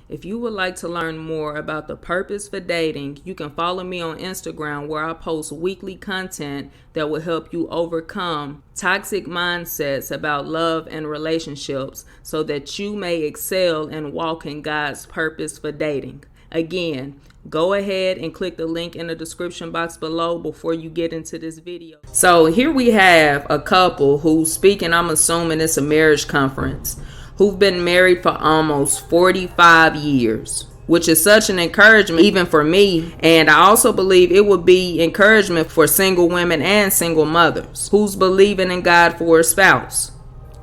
If you would like to learn more about the purpose for dating, you can follow me on Instagram, where I post weekly content that will help you overcome toxic mindsets about love and relationships so that you may excel and walk in God's purpose for dating. Again, go ahead and click the link in the description box below before you get into this video. So here we have a couple who's speaking, I'm assuming it's a marriage conference, who've been married for almost 45 years, which is such an encouragement even for me. And I also believe it would be encouragement for single women and single mothers who's believing in God for a spouse.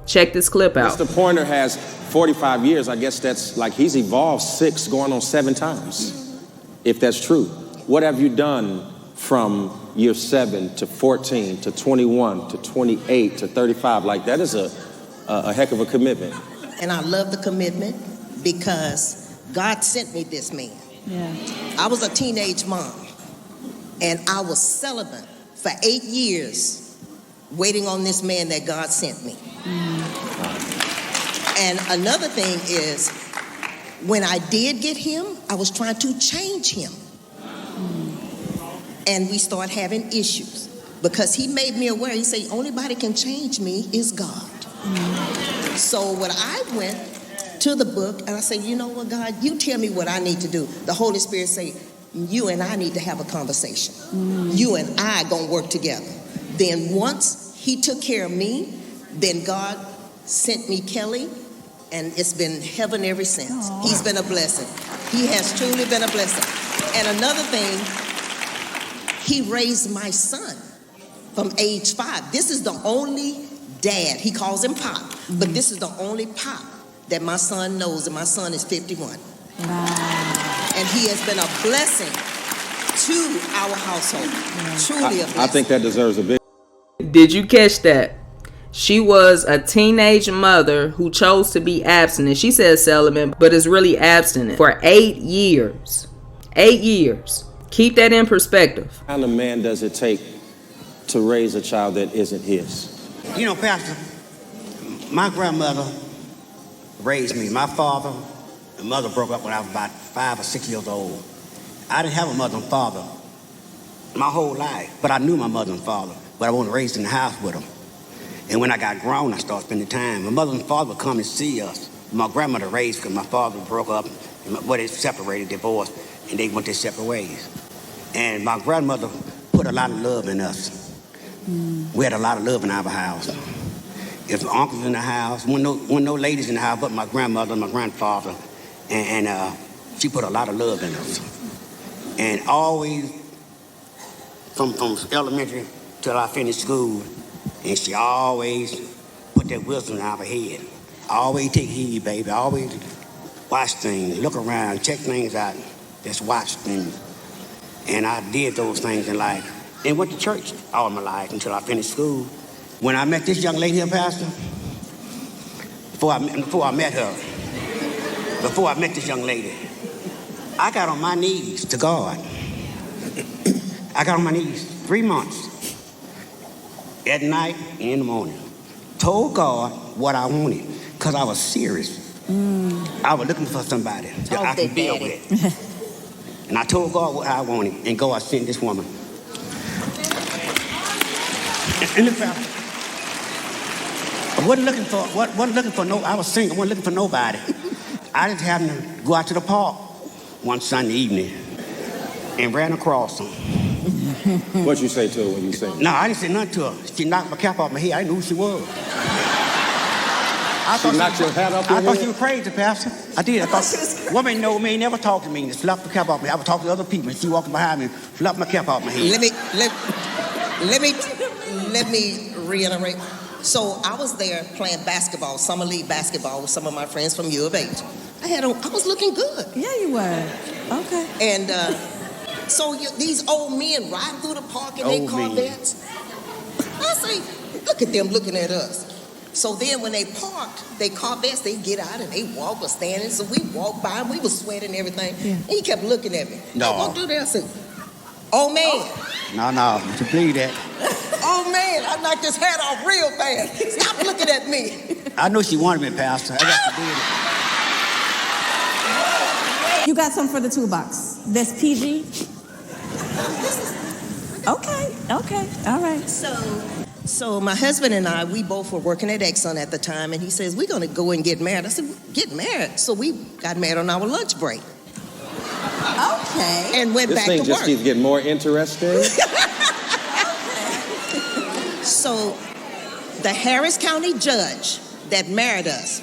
Check this clip out. Mr. Pointer has 45 years. I guess that's like he's evolved 6 going on 7 times, if that's true. What have you done from year 7 to 14 to 21 to 28 to 35? Like, that is a heck of a commitment. And I love the commitment because God sent me this man. Yeah. I was a teenage mom, and I was celibate for 8 years, waiting on this man that God sent me. And another thing is, when I did get him, I was trying to change him. And we started having issues because he made me aware. He said, only body can change me is God. So when I went to the book and I said, you know what, God, you tell me what I need to do. The Holy Spirit said, you and I need to have a conversation. You and I gonna work together. Then once he took care of me, then God sent me Kelly, and it's been heaven ever since. Aww. He's been a blessing. He has truly been a blessing. And another thing, he raised my son from age 5. This is the only dad, he calls him Pop, but this is the only Pop that my son knows, and my son is 51. Wow. And he has been a blessing to our household. Yeah. Truly a blessing. I think that deserves a big... Did you catch that? She was a teenage mother who chose to be abstinent. She says celibate, but is really abstinent for 8 years. 8 years. Keep that in perspective. What kind of man does it take to raise a child that isn't his? You know, Pastor, my grandmother raised me. My father and mother broke up when I was about 5 or 6 years old. I didn't have a mother and father my whole life, but I knew my mother and father, but I wasn't raised in the house with them. And when I got grown, I started spending time. My mother and father would come and see us. My grandmother raised because my father broke up, well, they separated, divorced, and they went their separate ways. And my grandmother put a lot of love in us. We had a lot of love in our house. If uncles in the house, when no ladies in the house, but my grandmother and my grandfather, and she put a lot of love in us. And always, from elementary till I finished school, and she always put that wisdom in our head. Always take heed, baby. Always watch things, look around, check things out. Just watch things. And I did those things in life. And went to church all my life until I finished school. When I met this young lady here, Pastor, before I met this young lady, I got on my knees to God. I got on my knees 3 months, at night and in the morning. Told God what I wanted, because I was serious. I was looking for somebody that I could build with. And I told God what I wanted, and God sent this woman. And look, I wasn't looking for I was single, I wasn't looking for nobody. I just happened to go out to the park one Sunday evening and ran across her. What'd you say to her when you sang? No, I didn't say nothing to her. She knocked my cap off my head. I didn't know who she was. She knocked your hat off your head? I thought she was crazy, Pastor. I did. I thought, woman know me, never talked to me, and slapped the cap off me. I would talk to other people, and she walking behind me, slapped my cap off my head. Let me reiterate. So I was there playing basketball, summer league basketball with some of my friends from U of H. I was looking good. Yeah, you were. Okay. And so these old men riding through the park in their Corvettes. I say, look at them looking at us. So then when they parked their Corvettes, they get out and they walk or standing. So we walked by and we was sweating and everything. Yeah. And he kept looking at me. No. I walked through there and said, oh man. No, you believe that. Oh man, I knocked his hat off real fast. Stop looking at me. I know she wanted me, Pastor. I got to do it. You got some for the toolbox. That's PG? Okay, all right. So my husband and I, we both were working at Exxon at the time, and he says, we're going to go and get married. I said, get married. So we got married on our lunch break. Okay. And went back to work. This thing just keeps getting more interesting. So the Harris County judge that married us,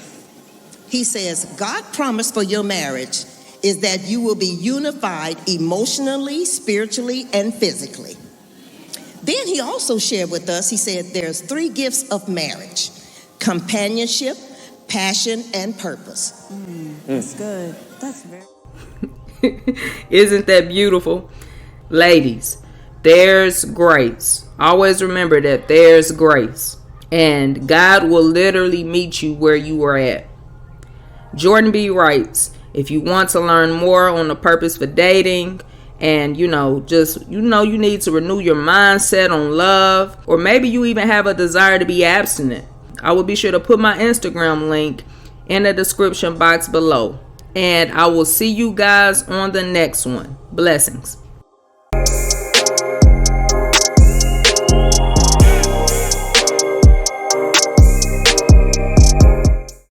he says, God promised for your marriage is that you will be unified emotionally, spiritually, and physically. Then he also shared with us, he said, there's 3 gifts of marriage: companionship, passion, and purpose. That's good. That's very... Isn't that beautiful? Ladies, there's grace. Always remember that there's grace. And God will literally meet you where you are at. Jordan B writes, if you want to learn more on the purpose for dating, and you need to renew your mindset on love, or maybe you even have a desire to be abstinent, I will be sure to put my Instagram link in the description box below. And I will see you guys on the next one. Blessings.